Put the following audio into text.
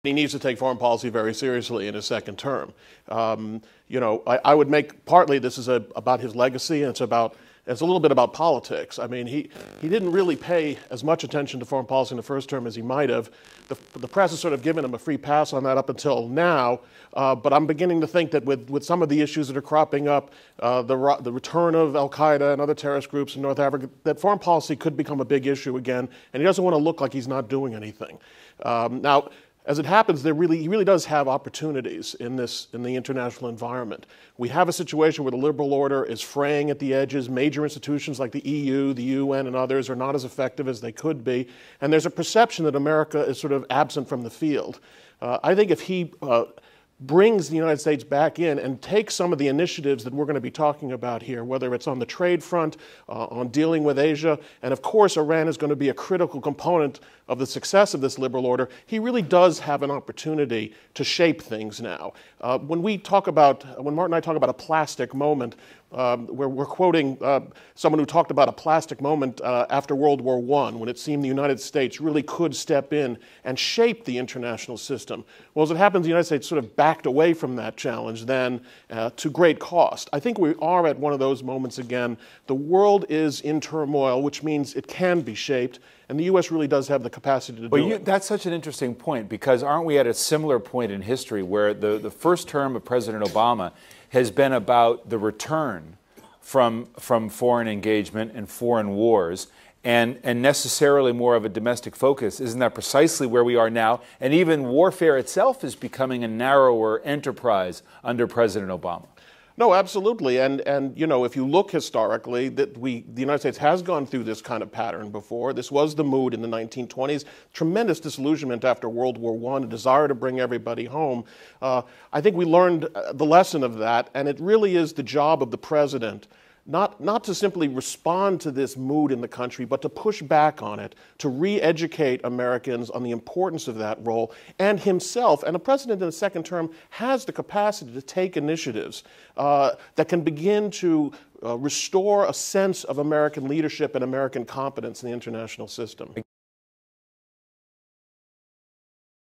He needs to take foreign policy very seriously in his second term. I would make partly this is about his legacy, and it's a little bit about politics. I mean, he didn't really pay as much attention to foreign policy in the first term as he might have. The press has sort of given him a free pass on that up until now, but I'm beginning to think that with some of the issues that are cropping up, the return of Al-Qaeda and other terrorist groups in North Africa, that foreign policy could become a big issue again, and he doesn't want to look like he's not doing anything. Now, as it happens, he really does have opportunities in the international environment. We have a situation where the liberal order is fraying at the edges. Major institutions like the EU, the UN, and others are not as effective as they could be. And there's a perception that America is sort of absent from the field. I think if he brings the United States back in and takes some of the initiatives that we're going to be talking about here, whether it's on the trade front, on dealing with Asia, and of course Iran is going to be a critical component of the success of this liberal order, he really does have an opportunity to shape things now. When Martin and I talk about a plastic moment, we're quoting someone who talked about a plastic moment after World War I, when it seemed the United States really could step in and shape the international system. Well, as it happens, the United States sort of backed away from that challenge then to great cost. I think we are at one of those moments again. The world is in turmoil, which means it can be shaped, and the U.S. really does have the capacity to do it. That's such an interesting point, because aren't we at a similar point in history where the first term of President Obama has been about the return from foreign engagement and foreign wars, and necessarily more of a domestic focus? Isn't that precisely where we are now? And even warfare itself is becoming a narrower enterprise under President Obama. No, absolutely. And if you look historically, the United States has gone through this kind of pattern before. This was the mood in the 1920s. Tremendous disillusionment after World War I, a desire to bring everybody home. I think we learned the lesson of that, and it really is the job of the president not to simply respond to this mood in the country, but to push back on it, to re-educate Americans on the importance of that role, and himself. And a president in the second term has the capacity to take initiatives that can begin to restore a sense of American leadership and American competence in the international system.